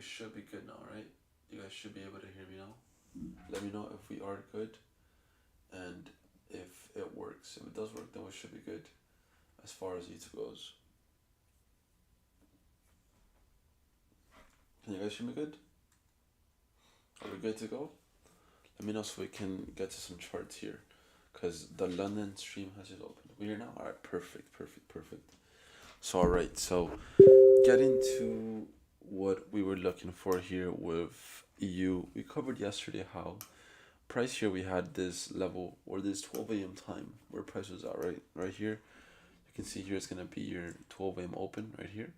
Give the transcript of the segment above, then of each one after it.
we should be good now, right? You guys should be able to hear me now. Let me know if we are good and if it works. If it does work, then we should be good as far as YouTube goes. Can you guys hear me good? Are we good to go? Let me know so we can get to some charts here, because the London stream has just opened. We are now. All right, perfect. So all right, so getting to what we were looking for here with EU, we covered yesterday how price here we had this level or this 12 a.m. time where price was at, right here. You can see here it's gonna be your 12 a.m. open right here.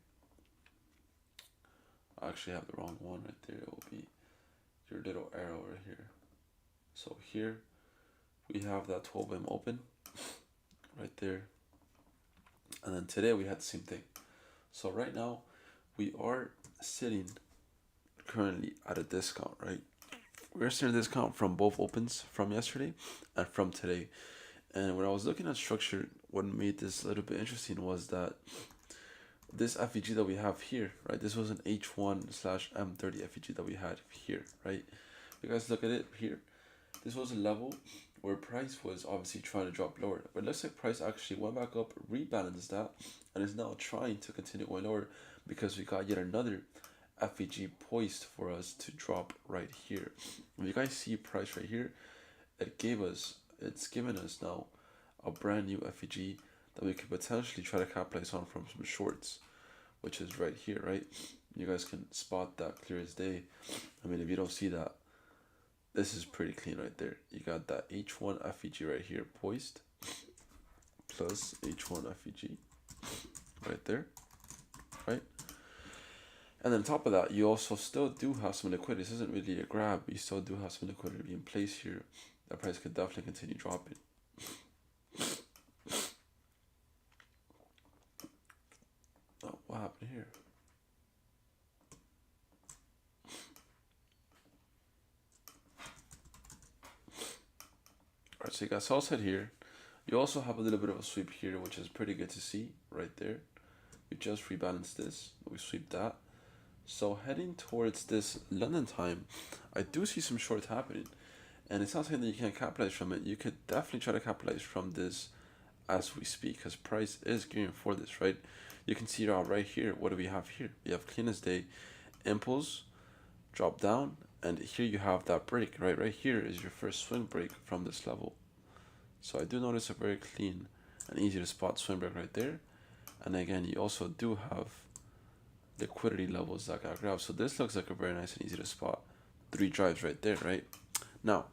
I actually have the wrong one right there. It will be your little arrow right here. So here we have that 12 a.m. open right there. And then today we had the same thing. So right now we are sitting currently at a discount, right? We're sitting at a discount from both opens from yesterday and from today. And when I was looking at structure, what made this a little bit interesting was that this FEG that we have here, right? This was an H1/M30 FEG that we had here, right? If you guys look at it here, this was a level where price was obviously trying to drop lower. But it looks like price actually went back up, rebalanced that, and is now trying to continue going lower because we got yet another FEG poised for us to drop right here. If you guys see price right here, it's given us now a brand new FEG that we could potentially try to capitalize on from some shorts, which is right here, right? You guys can spot that clear as day. I mean, if you don't see that, this is pretty clean right there. You got that H1 FEG right here poised, plus H1 FEG right there, right? And then on top of that, you also still do have some liquidity. This isn't really a grab, but you still do have some liquidity in place here. That price could definitely continue dropping. Oh, what happened here? Alright, so you got sell side here. You also have a little bit of a sweep here, which is pretty good to see right there. We just rebalanced this, we sweep that. So heading towards this London time, I do see some shorts happening. And it's not saying that you can't capitalize from it. You could definitely try to capitalize from this as we speak, because price is gearing for this, right? You can see it all right here. What do we have here? We have clean as day, impulse, drop down, and here you have that break, right? Right here is your first swing break from this level. So I do notice a very clean and easy to spot swing break right there. And again, you also do have liquidity levels that got grabbed. So this looks like a very nice and easy to spot 3 drives right there, right? Now,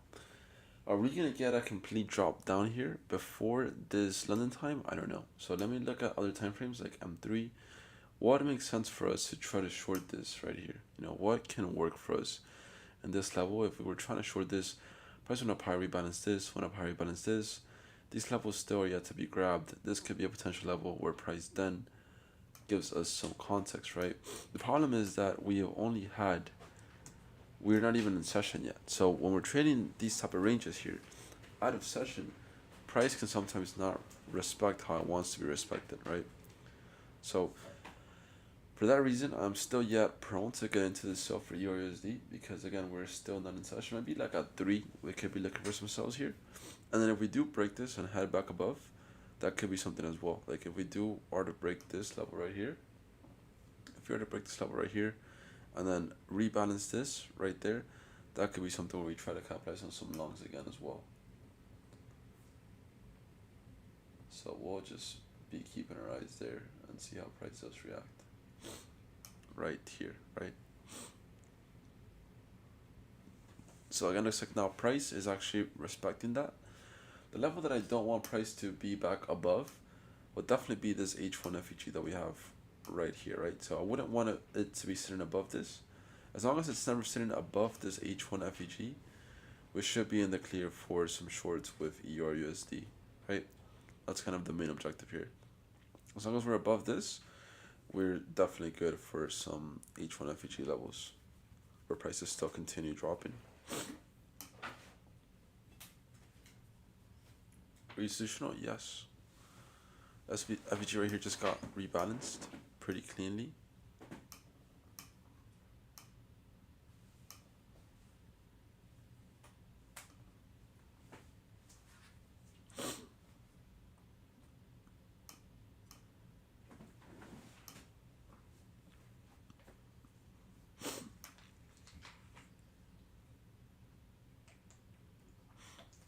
are we gonna get a complete drop down here before this London time? I don't know. So let me look at other time frames like M3. What makes sense for us to try to short this right here? You know, what can work for us in this level? If we were trying to short this, price went up high, rebalance this, went up high, rebalance this. These levels still are yet to be grabbed. This could be a potential level where price then gives us some context, right? The problem is that we have only had, we're not even in session yet. So when we're trading these type of ranges here, out of session, price can sometimes not respect how it wants to be respected, right? So for that reason, I'm still yet prone to get into the sell for EURUSD because again, we're still not in session. Maybe like at 3, we could be looking for some sells here. And then if we do break this and head back above, that could be something as well. Like if we do are to break this level right here, if we are to break this level right here, and then rebalance this right there, that could be something where we try to capitalize on some longs again as well. So we'll just be keeping our eyes there and see how price does react. Right here, right? So again, looks like now price is actually respecting that. The level that I don't want price to be back above would definitely be this H1 FEG that we have right here, right? So I wouldn't want it to be sitting above this. As long as it's never sitting above this H1 FEG, we should be in the clear for some shorts with EURUSD, right? That's kind of the main objective here. As long as we're above this, we're definitely good for some H1 FEG levels where prices still continue dropping. Institutional, yes. FEG right here just got rebalanced pretty cleanly.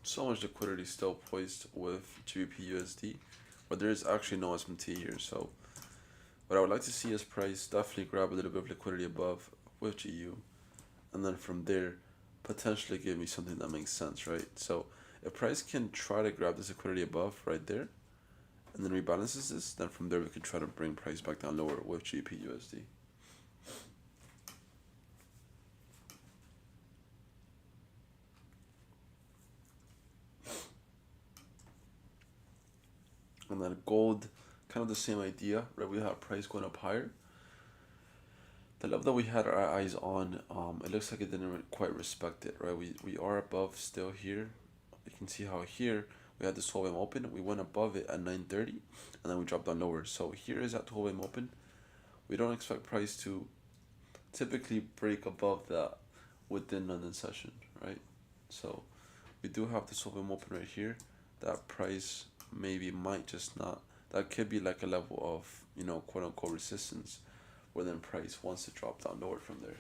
So much liquidity still poised with GBP USD, but there is actually no SMT here. So what I would like to see is price definitely grab a little bit of liquidity above with GU, and then from there potentially give me something that makes sense, right? So if price can try to grab this liquidity above right there and then rebalances this, then from there we can try to bring price back down lower with GBP USD. And then gold, kind of the same idea, right? We have price going up higher. The level that we had our eyes on, it looks like it didn't quite respect it, right? We are above still here. You can see how here we had the 12 AM open. We went above it at 9:30, and then we dropped down lower. So here is at 12 AM open. We don't expect price to typically break above that within London session, right? So we do have the 12 AM open right here. That price maybe might just not. That could be like a level of, you know, quote unquote resistance, where then price wants to drop down lower from there.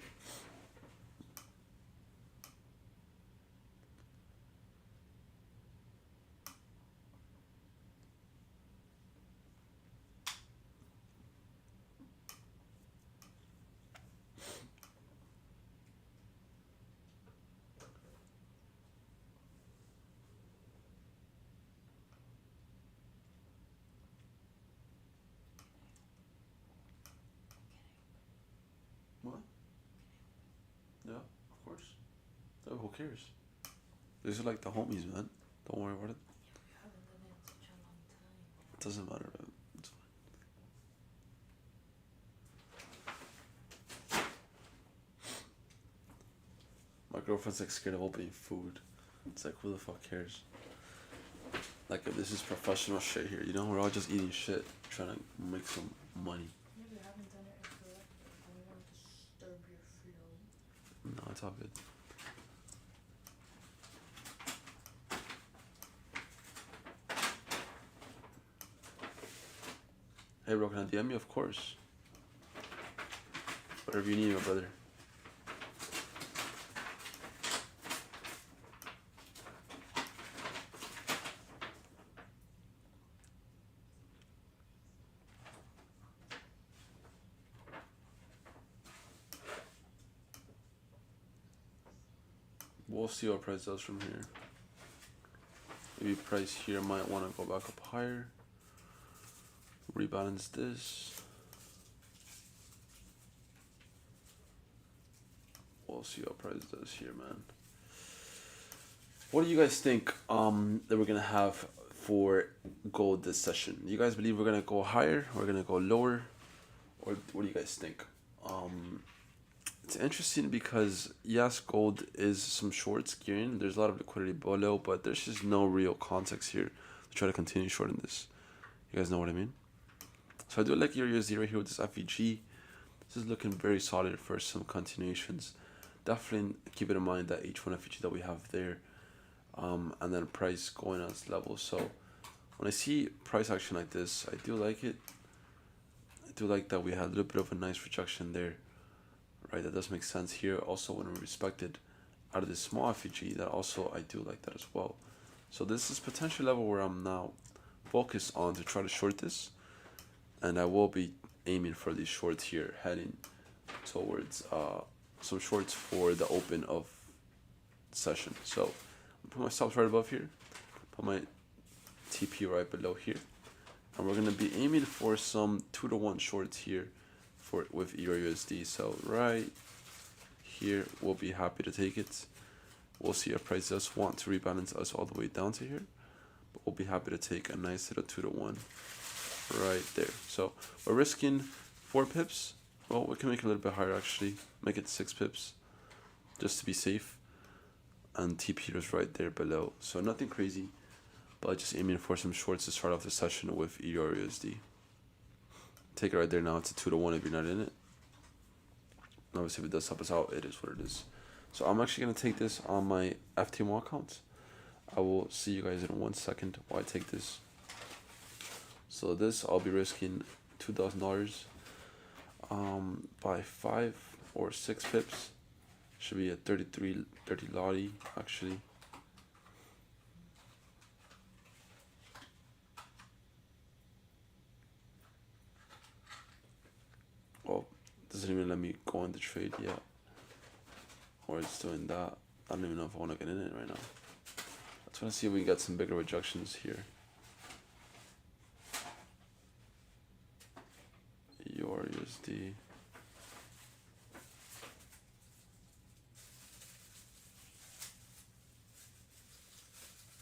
What? Yeah, of course. Oh, who cares? These are like the homies, man. Don't worry about it. We haven't done it in such a long time. It doesn't matter, man. It's fine. My girlfriend's like scared of opening food. It's like, who the fuck cares? Like, if this is professional shit here, you know, we're all just eating shit, trying to make some money. Yeah, we haven't done it in forever. I don't want to disturb your flow. No, it's all good. Hey bro, can I DM you? Of course. Whatever you need, my brother. We'll see what price does from here. Maybe price here might want to go back up higher. Rebalance this. We'll see what price does here, man. What do you guys think that we're gonna have for gold this session? Do you guys believe we're gonna go higher, or we're gonna go lower, or what do you guys think? It's interesting because yes, gold is some shorts gearing. There's a lot of liquidity below, but there's just no real context here to try to continue shorting this. You guys know what I mean? So I do like your USD right here with this FEG. This is looking very solid for some continuations. Definitely keep it in mind that H1 FEG that we have there, and then price going as levels. So when I see price action like this, I do like it. I do like that we had a little bit of a nice rejection there. Right, that does make sense here. Also, when we respected out of this small FEG, that also I do like that as well. So this is potential level where I'm now focused on to try to short this, and I will be aiming for these shorts here, heading towards some shorts for the open of session. So I'll put my stops right above here, put my TP right below here, and we're gonna be aiming for some 2-to-1 shorts here with EUR USD. So right here, we'll be happy to take it. We'll see if price does want to rebalance us all the way down to here, but we'll be happy to take a nice little 2-to-1 right there. So we're risking 4 pips. Well, we can make it a little bit higher actually, make it 6 pips just to be safe, and TP is right there below. So nothing crazy, but just aiming for some shorts to start off the session with EUR USD. Take it right there now. It's a 2-to-1 if you're not in it. Obviously, if it does help us out, it is what it is. So I'm actually going to take this on my FTMO account. I will see you guys in 1 second while I take this. So this, I'll be risking $2,000 by 5 or 6 pips. Should be a 30 lottie, actually. Doesn't even let me go in the trade yet. Or it's doing that. I don't even know if I want to get in it right now. Let's want to see if we can get some bigger rejections here. Your USD.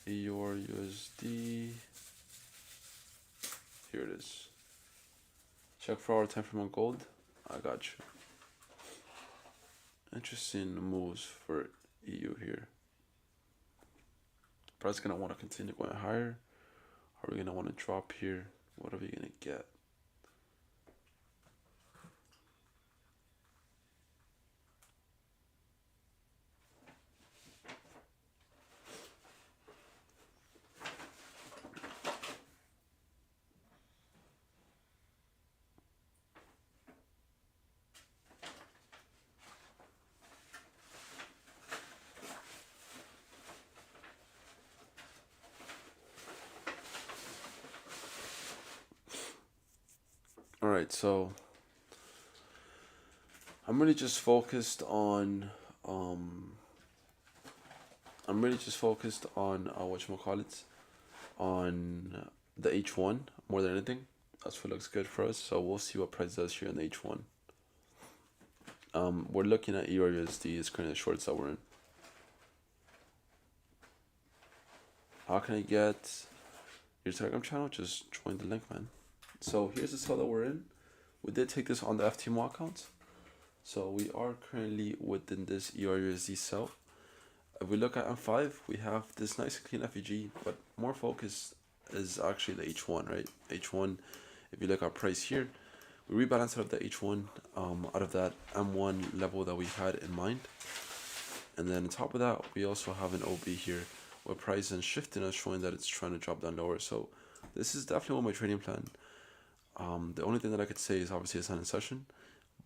Your USD. Here it is. Check for our time frame on gold. I got you. Interesting moves for EU here. Price gonna want to continue going higher. Are we gonna want to drop here? What are we gonna get? Alright, so I'm really just focused on whatchamacallit, on the H1 more than anything. That's what looks good for us. So we'll see what price does here in the H1. We're looking at EURUSD is currently the shorts that we're in. How can I get your Telegram channel? Just join the link, man. So here's the sell that we're in. We did take this on the FTMO account. So we are currently within this EURUSD sell. If we look at M5, we have this nice clean FEG, but more focus is actually the H1, right? H1, if you look at price here, we rebalanced out of the H1 out of that M1 level that we had in mind. And then on top of that, we also have an OB here where price is shifting us, showing that it's trying to drop down lower. So this is definitely what my trading plan. The only thing that I could say is obviously it's not in session,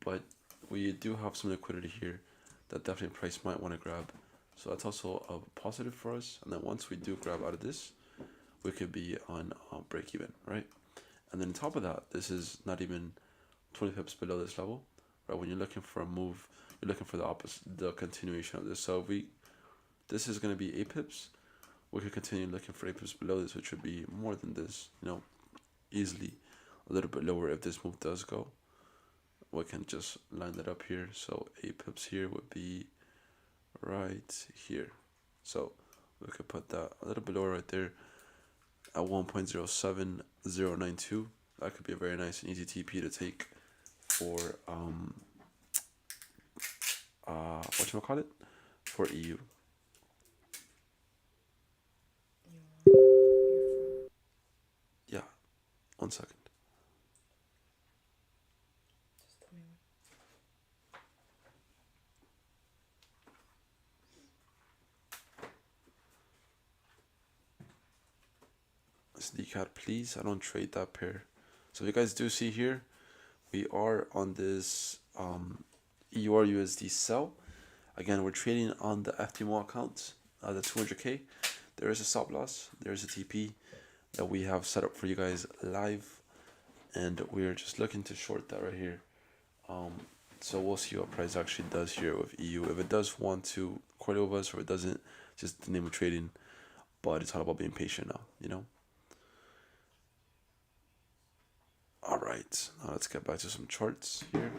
but we do have some liquidity here that definitely price might want to grab. So that's also a positive for us. And then once we do grab out of this, we could be on break even, right? And then on top of that, this is not even 20 pips below this level, right? When you're looking for a move, you're looking for the opposite, the continuation of this. So if this is going to be 8 pips, we could continue looking for 8 pips below this, which would be more than this, easily a little bit lower if this move does go. We can just line that up here. So 8 pips here would be right here. So we could put that a little bit lower right there at 1.07092. That could be a very nice and easy TP to take for whatchamacallit, for EU. Yeah, 1 second. Just tell me when. SD card, please. I don't trade that pair. So you guys do see here, we are on this EURUSD sell. Again, we're trading on the FTMO account, the 200k. There is a stop loss. There is a TP that we have set up for you guys live, and we're just looking to short that right here. So we'll see what price actually does here with EU. If it does want to correlate with us, or it doesn't, just the name of trading. But it's all about being patient now, All right, now let's get back to some charts here.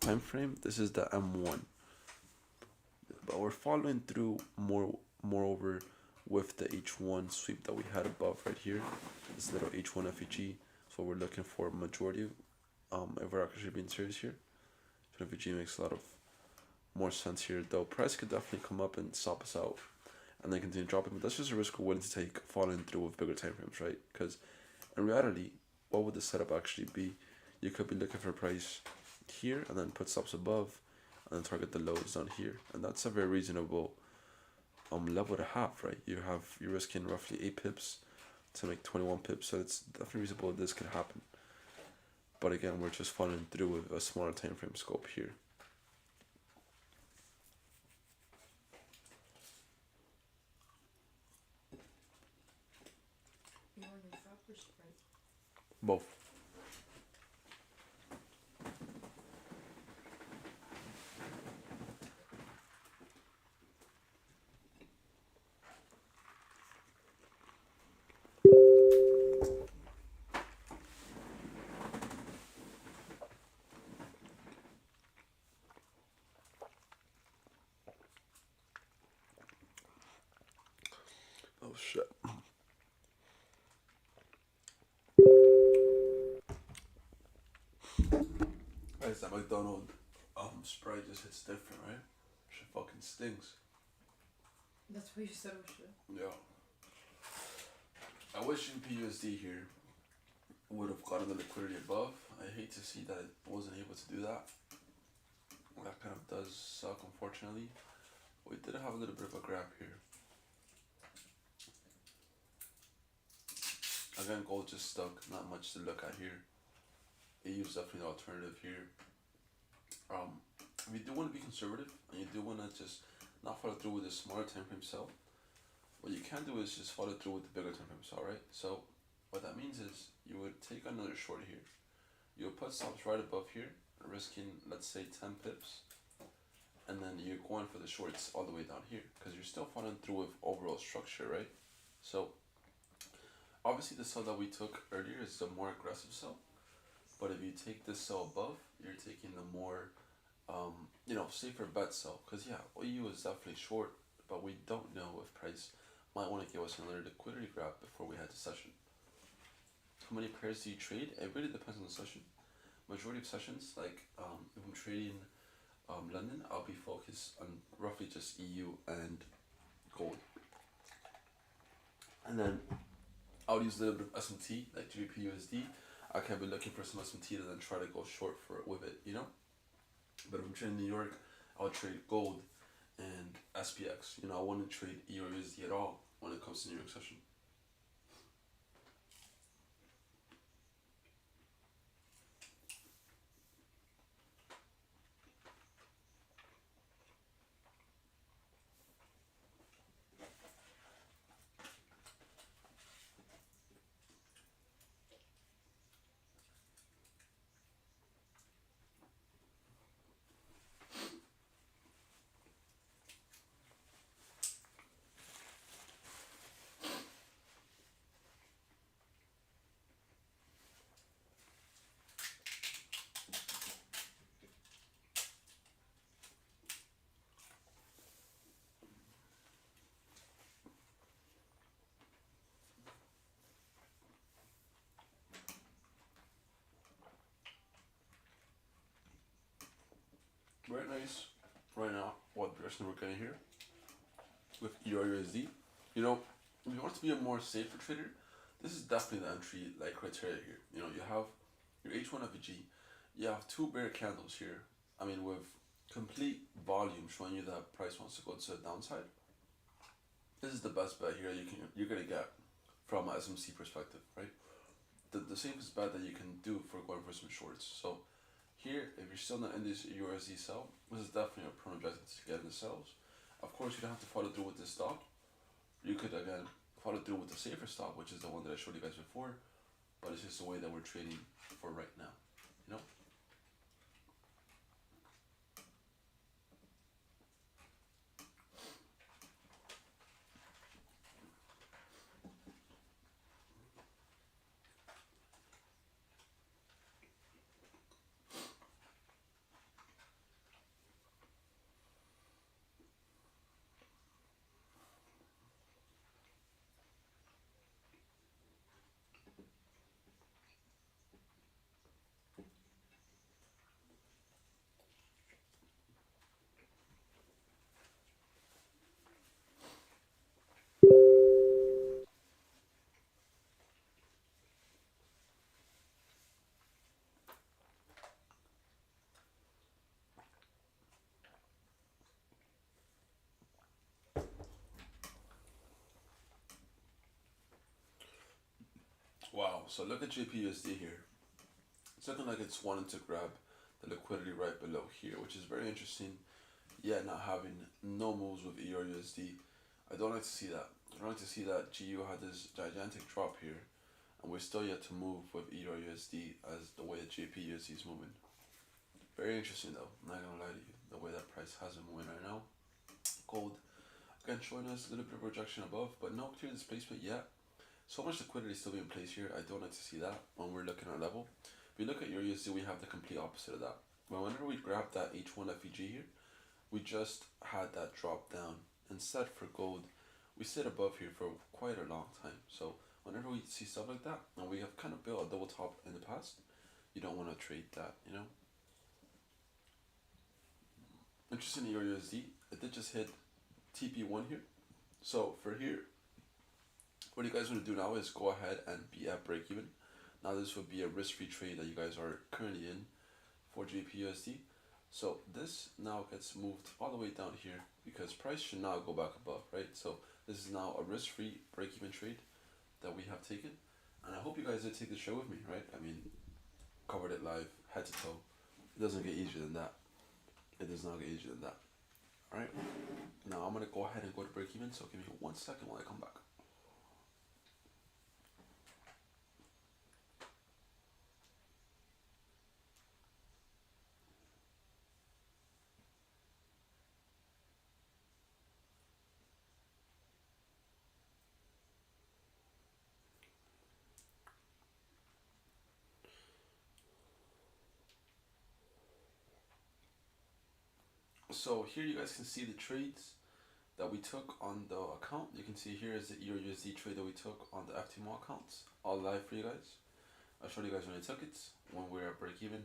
Time frame. This is the M1, but we're following through moreover with the H1 sweep that we had above right here. This little H1 FEG. So we're looking for majority. If we're actually being serious here, FEG makes a lot of more sense here. Though price could definitely come up and stop us out, and then continue dropping. But that's just a risk we're willing to take, following through with bigger time frames, right? Because in reality, what would the setup actually be? You could be looking for a price here and then put stops above, and then target the lows down here, and that's a very reasonable level to have, right? You're risking roughly 8 pips to make 21 pips, so it's definitely reasonable this could happen. But again, we're just following through with a smaller time frame scope here. You want to drop or spread? Both. Oh shit. Guys, that McDonald's Sprite just hits different, right? Shit fucking stings. That's why you said oh shit. Yeah. I wish UPUSD here would have gotten the liquidity above. I hate to see that it wasn't able to do that. That kind of does suck, unfortunately. We did have a little bit of a grab here. Again, gold just stuck. Not much to look at here. EU is definitely the alternative here. If you do want to be conservative and you do want to just not follow through with a smaller time frame sell, what you can do is just follow through with the bigger time frame sell, right? So what that means is you would take another short here. You would put stops right above here, risking, let's say, 10 pips. And then you're going for the shorts all the way down here because you're still following through with overall structure, right? So obviously the sell that we took earlier is the more aggressive sell, but if you take this sell above, you're taking the more safer bet sell, because yeah, OU is definitely short, but we don't know if price might want to give us another liquidity grab before we head to session. How many pairs do you trade? It really depends on the session. Majority of sessions, like if I'm trading London, I'll be focused on roughly just EU and gold. And then I'll use a little bit of SMT, like GBP/USD. I can be looking for some SMT to then try to go short for it with it, you know? But if I'm trading New York, I'll trade gold and SPX. You know, I wouldn't trade EU or USD at all when it comes to New York session. Very nice. Right now, what direction we're getting here with EURUSD. You know, if you want to be a more safer trader, this is definitely the entry criteria here. You know, you have your H1 FEG, you have two bear candles here. I mean, with complete volume showing you that price wants to go to the downside. This is the best bet here you're gonna get from an SMC perspective, right? The safest bet that you can do for going for some shorts. So here, if you're still not in this USD sell, this is definitely a prone objective to get in the sells. Of course, you don't have to follow through with this stop. You could again follow through with the safer stop, which is the one that I showed you guys before, but it's just the way that we're trading for right now, you know? Wow, so look at JPUSD here. It's looking like it's wanting to grab the liquidity right below here, which is very interesting. Yeah, not having no moves with EURUSD. I don't like to see that. I don't like to see that GU had this gigantic drop here, and we're still yet to move with EURUSD as the way that JPUSD is moving. Very interesting though, I'm not gonna lie to you, the way that price has been moving right now. Gold, again showing us a little bit of rejection above, but no clear displacement yet. So much liquidity still being placed here. I don't like to see that when we're looking at level. If you look at your USD, we have the complete opposite of that. Whenever we grab that H1 FEG here, we just had that drop down. Instead for gold, we sit above here for quite a long time. So whenever we see stuff like that, and we have kind of built a double top in the past, you don't want to trade that, you know. Interesting in your USD, it did just hit TP1 here. So for here, what you guys want to do now is go ahead and be at break even. Now this would be a risk-free trade that you guys are currently in for GBP/USD. So this now gets moved all the way down here because price should now go back above, right? So this is now a risk-free break-even trade that we have taken, and I hope you guys did take the show with me, right? I mean, covered it live, head to toe. It doesn't get easier than that. It does not get easier than that. All right. Now I'm gonna go ahead and go to break even. So give me 1 second while I come back. So here you guys can see the trades that we took on the account. You can see here is the Euro USD trade that we took on the FTMO accounts, all live for you guys. I showed you guys when I took it, when we were at break even,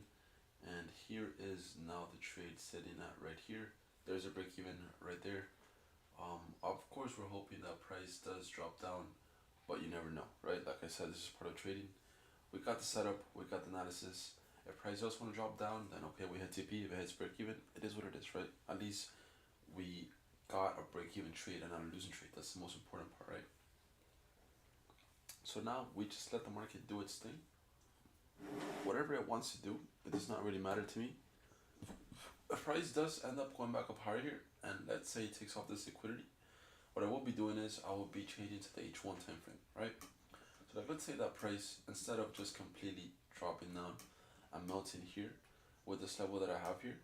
and here is now the trade sitting at right here. There's a break even right there. Of course, we're hoping that price does drop down, but you never know, right? Like I said, this is part of trading. We got the setup, we got the analysis. If price does want to drop down, then okay, we hit TP. If it hits break even, it is what it is, right? At least we got a break even trade and not a losing trade. That's the most important part, right? So now we just let the market do its thing. Whatever it wants to do, it does not really matter to me. If price does end up going back up higher here, and let's say it takes off this liquidity, what I will be doing is I will be changing to the H1 time frame, right? So like, let's say that price, instead of just completely dropping down and melting here with this level that I have here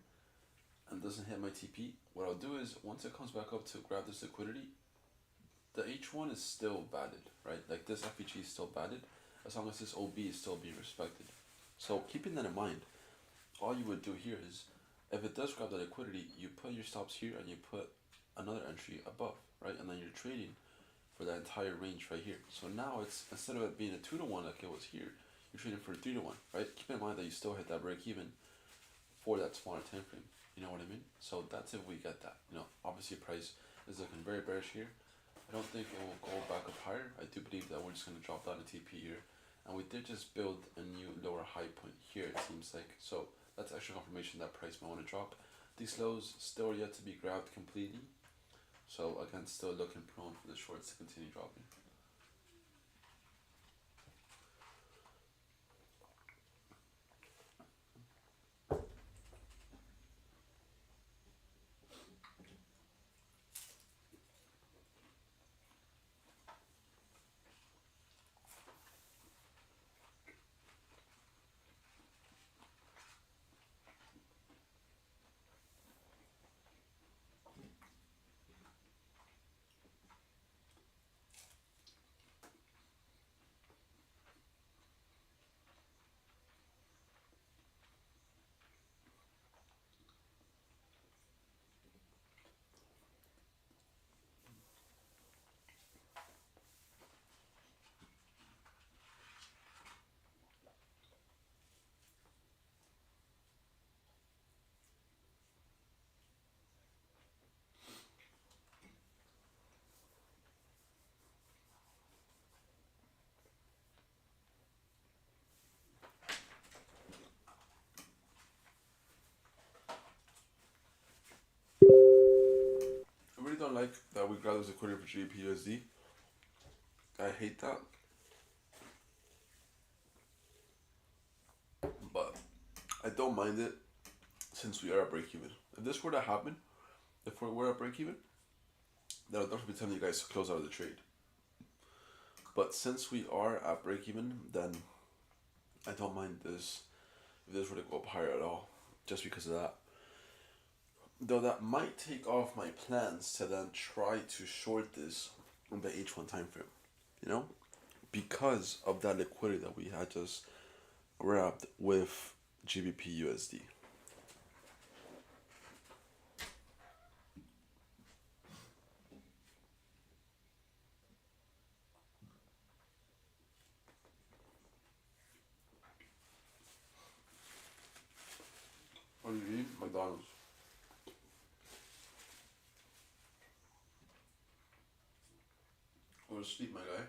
and doesn't hit my TP, what I'll do is once it comes back up to grab this liquidity, the H1 is still valid, right? Like this FEG is still valid as long as this OB is still being respected. So keeping that in mind, all you would do here is if it does grab the liquidity, you put your stops here and you put another entry above, right? And then you're trading for that entire range right here. So now it's, instead of it being a 2-to-1 like it was here, you're trading for a 3-to-1, right? Keep in mind that you still hit that break even for that smaller time frame. You know what I mean? So that's if we get that. You know, obviously price is looking very bearish here. I don't think it will go back up higher. I do believe that we're just going to drop down to TP here. And we did just build a new lower high point here, it seems like. So that's extra confirmation that price might want to drop. These lows still yet to be grabbed completely. So again, still looking prone for the shorts to continue dropping. I really don't like that we got this liquidity for GBP/USD. I hate that. But I don't mind it since we are at break even. If this were to happen, if we're at break even, then I'll definitely be telling you guys to close out of the trade. But since we are at break even, then I don't mind this if this were to go up higher at all, just because of that. Though that might take off my plans to then try to short this on the H1 time frame, you know, because of that liquidity that we had just grabbed with GBP/USD. McDonald's. Go to sleep, my guy.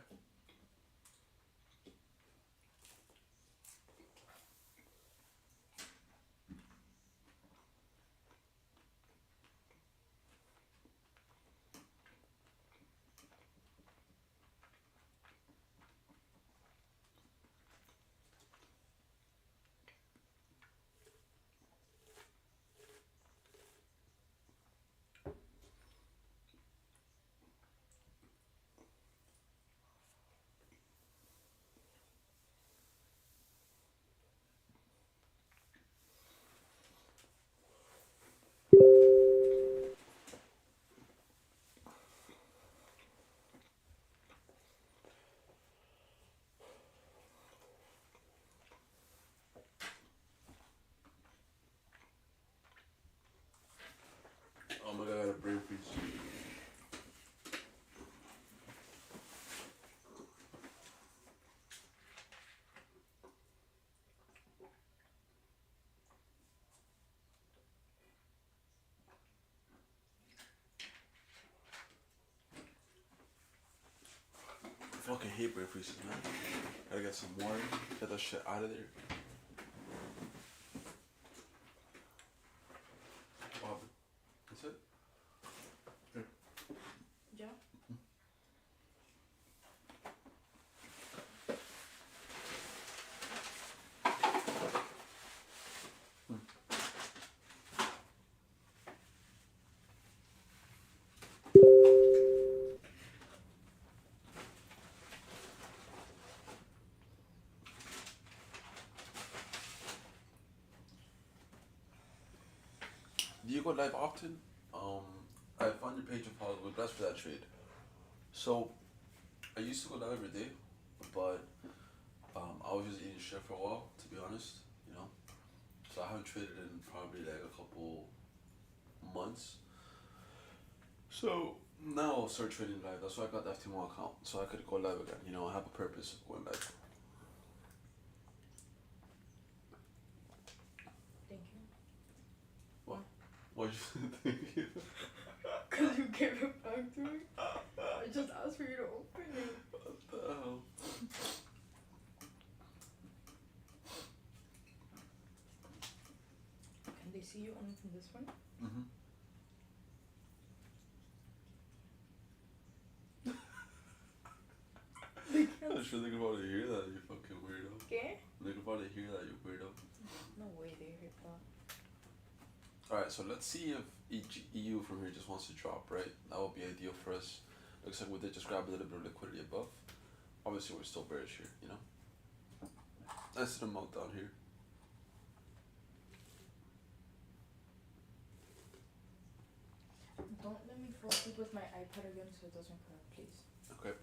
Oh my god, I got a brain freeze. I fucking hate brain freezes, man. Gotta get some water, get that shit out of there. What happened? That's it? Here. Yeah. Do you go live often? I found your page and followed. We're blessed for that trade. So, I used to go live every day, but I was just eating shit for a while, to be honest, you know. So I haven't traded in probably like a couple months. So now I'll start trading live. That's why I got the FTMO account, so I could go live again. You know, I have a purpose of going live. Thank you. What? What you think? Because you gave it back to me. I just asked for you to open it. What the hell? Can they see you only from this one? Mm-hmm. They can't. I'm sure they could probably hear that, you fucking weirdo. ¿Qué? They could probably hear that, you weirdo. No way they heard that. Alright, so let's see if EU from here just wants to drop, right? That would be ideal for us. Looks like we did just grab a little bit of liquidity above. Obviously, we're still bearish here, you know? Nice little meltdown here. Don't let me fall asleep with my iPad again so it doesn't crack, please. Okay.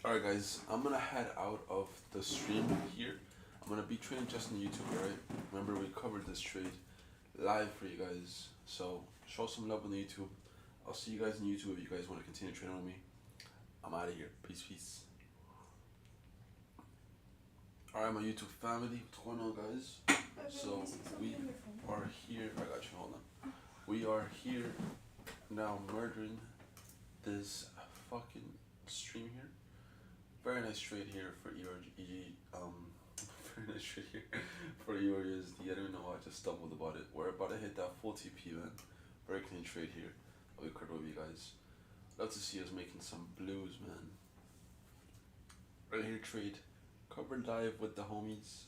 Alright guys, I'm gonna head out of the stream here. I'm gonna be trading just on YouTube, right? Remember we covered this trade live for you guys. So show some love on the YouTube. I'll see you guys on YouTube if you guys want to continue trading with me. I'm out of here. Peace, peace. Alright, my YouTube family, what's going on, guys? So we are here. I got you. Hold on. We are here now, murdering this fucking stream here. Very nice trade here for ERG. Very nice trade here for ERUSD. I don't even know why I just stumbled about it. We're about to hit that full TP, man. Very clean trade here. I'll be credit with you guys. Love to see us making some blues, man. Right here, trade. Covered live with the homies.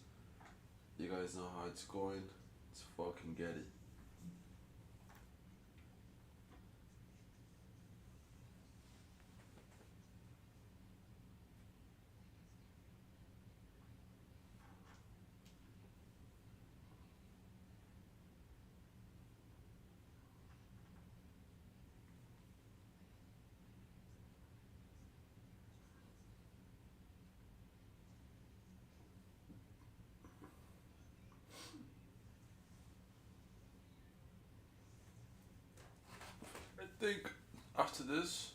You guys know how it's going. Let's fucking get it. I think after this,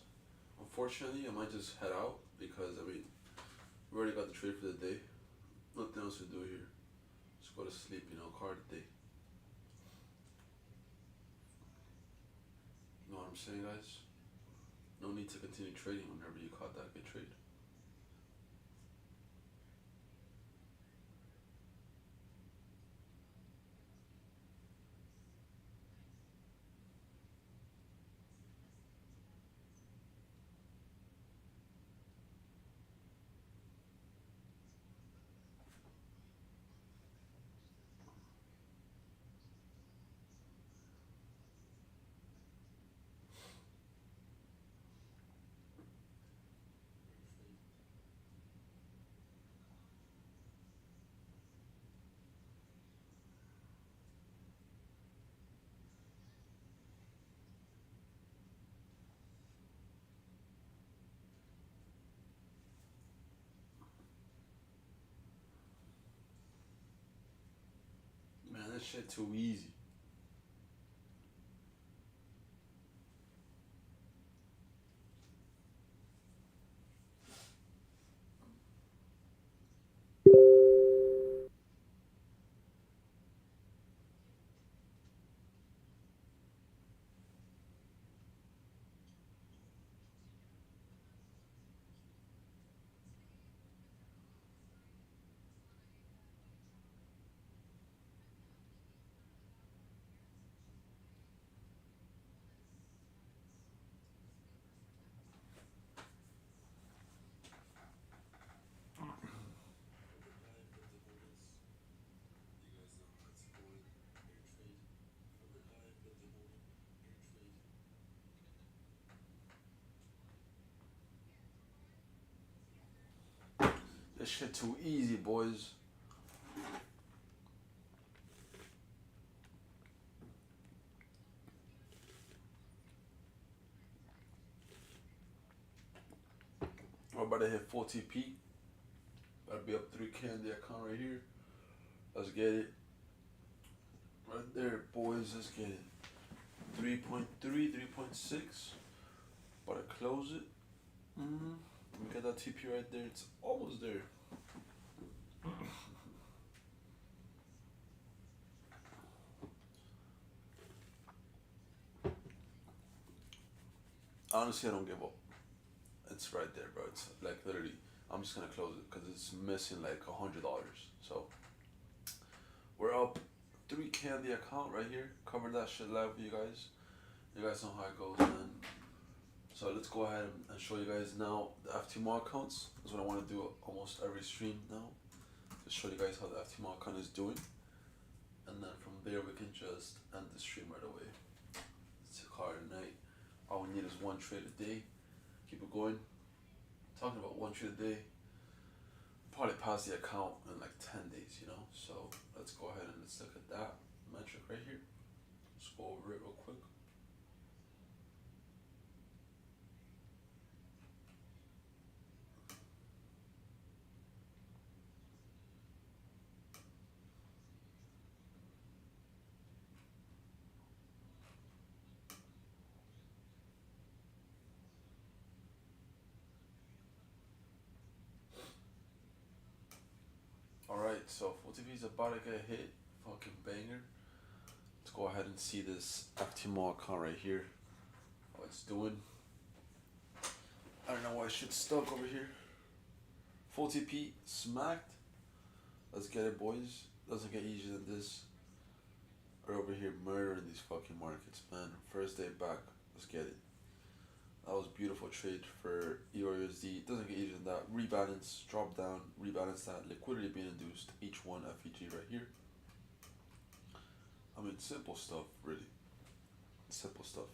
unfortunately, I might just head out because I mean, we already got the trade for the day. Nothing else to do here. Just go to sleep, you know, call it a day. You know what I'm saying, guys? No need to continue trading whenever you caught that good trade. Man, that shit too easy. This shit too easy, boys. We're about to hit full TP. About to be up 3K on the account right here. Let's get it. Right there, boys. Let's get it. 3.3, 3.6. About to close it. We got that TP right there. It's almost there. Honestly, I don't give up. It's right there, bro. It's like literally, I'm just gonna close it because it's missing like $100. So we're up 3K on the account right here. Covered that shit live for you guys. You guys know how it goes, man. So let's go ahead and show you guys now the FTMO accounts. That's what I want to do almost every stream now. To show you guys how the FTMO account is doing. And then from there we can just end the stream right away. It's a call it a night. All we need is one trade a day. Keep it going. Talking about one trade a day. Probably pass the account in like 10 days, you know. So let's go ahead and let's look at that metric right here. Let's go over it real quick. Alright, so full TV is about to get hit. Fucking banger. Let's go ahead and see this FTMO account right here. How it's doing. I don't know why shit's stuck over here. Full TP smacked. Let's get it, boys. Doesn't get easier than this. We're over here murdering these fucking markets, man. First day back. Let's get it. That was a beautiful trade for EURUSD. Doesn't get easier than that. Rebalance, drop down, rebalance that. Liquidity being induced. H1 FEG right here. I mean, simple stuff, really. Simple stuff.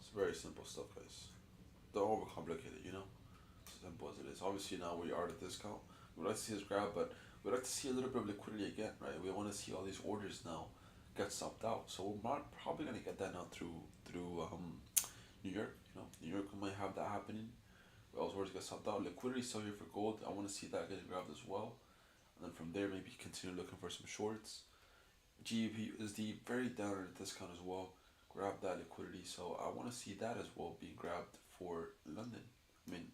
It's very simple stuff, guys. Don't overcomplicate it, you know? It's as simple as it is. Obviously, now we are at a discount. We'd like to see this grab, but we'd like to see a little bit of liquidity again, right? We want to see all these orders now get stopped out. So we're probably going to get that now through New York. You know, New York might have that happening. We also orders get stopped out. Liquidity still here for gold. I want to see that getting grabbed as well. And then from there, maybe continue looking for some shorts. GBP is the very down at a discount as well. Grab that liquidity. So I want to see that as well being grabbed for London. I mean,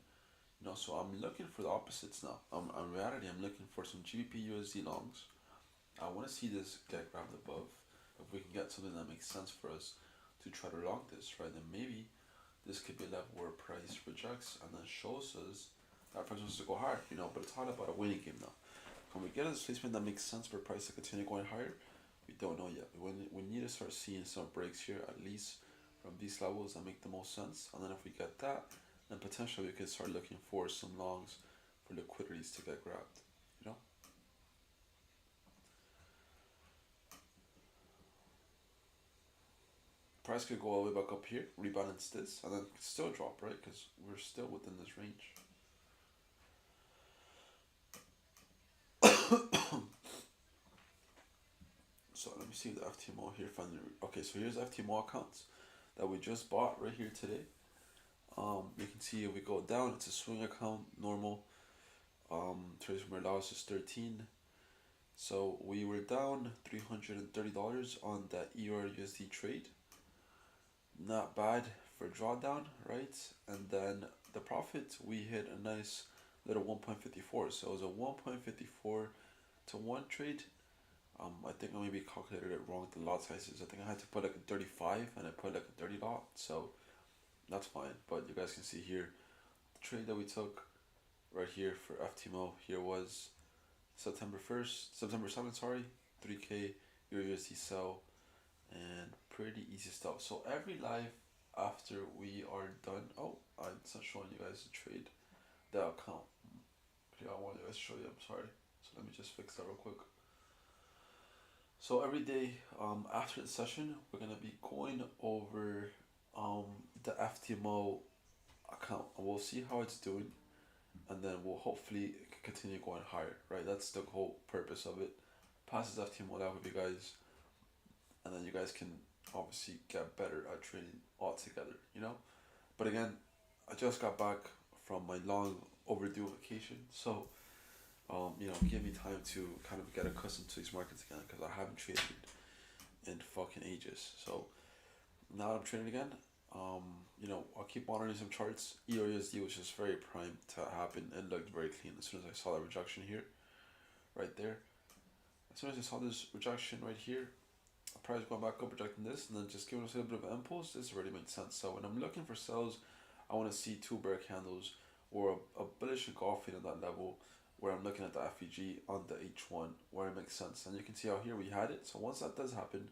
You know, so I'm looking for the opposites now. In reality, I'm looking for some GBP USD longs. I want to see this get grabbed above. If we can get something that makes sense for us to try to long this, right, then maybe this could be a level where price rejects and then shows us that price wants to go higher, you know, but it's all about a winning game now. Can we get a displacement that makes sense for price to continue going higher? We don't know yet. We need to start seeing some breaks here, at least from these levels that make the most sense. And then if we get that, then potentially we could start looking for some longs for liquidities to get grabbed, you know? Price could go all the way back up here, rebalance this, and then still drop, right? Because we're still within this range. So let me see the FTMO here finally. Okay, so here's FTMO accounts that we just bought right here today. You can see if we go down, it's a swing account, normal. Trades from allowance is 13. So we were down $330 on that EUR USD trade. Not bad for drawdown, right? And then the profit, we hit a nice little 1.54. So it was a 1.54 to 1 trade. I think I maybe calculated it wrong with the lot sizes. I think I had to put like a 35 and I put like a 30 lot. So that's fine. But you guys can see here, the trade that we took right here for FTMO here was September 7th, sorry, 3K Euro USD sell, and pretty easy stuff. So every live after we are done, it's not showing you guys the trade, the account. Yeah, I wanted to show you, I'm sorry. So let me just fix that real quick. So every day after the session, we're gonna be going over the FTMO account, and we'll see how it's doing, and then we'll hopefully continue going higher, right? That's the whole purpose of it. Pass this FTMO out with you guys, and then you guys can obviously get better at trading altogether, you know? But again, I just got back from my long overdue vacation, so give me time to kind of get accustomed to these markets again, because I haven't traded in fucking ages. So now that I'm trading again, I'll keep monitoring some charts. EURUSD was just very prime to happen and looked very clean as soon as I saw that rejection here, right there. As soon as I saw this rejection right here, price going back up, rejecting this, and then just giving us a little bit of an impulse, this already makes sense. So when I'm looking for sells, I want to see two bear candles or a bullish engulfing at that level, where I'm looking at the FEG on the H1 where it makes sense. And you can see how here we had it. So once that does happen,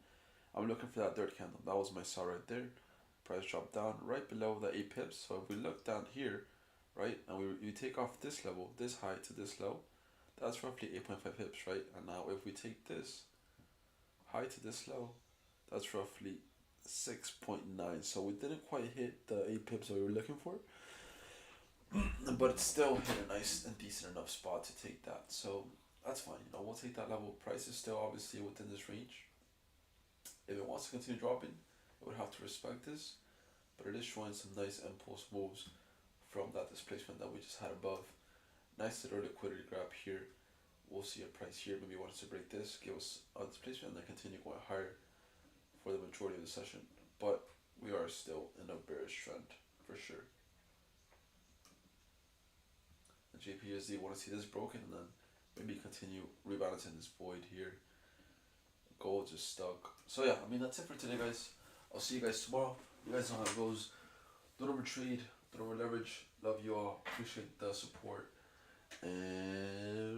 I'm looking for that third candle. That was my sell right there. Price dropped down right below the 8 pips. So if we look down here, right, and we take off this level, this high to this low, that's roughly 8.5 pips, right? And now if we take this high to this low, that's roughly 6.9. So we didn't quite hit the 8 pips that we were looking for, but it's still hit a nice and decent enough spot to take that. So that's fine. We'll take that level. Price is still obviously within this range. If it wants to continue dropping, it would have to respect this, but it is showing some nice impulse moves from that displacement that we just had above. Nice little liquidity grab here. We'll see a price here. Maybe wants to break this, give us a displacement, and then continue going higher for the majority of the session. But we are still in a bearish trend for sure. The JPUSD want to see this broken and then maybe continue rebalancing this void here. Gold just stuck. So yeah, that's it for today, guys. I'll see you guys tomorrow. You guys know how it goes. Don't overtrade, don't over leverage. Love you all. Appreciate the support. And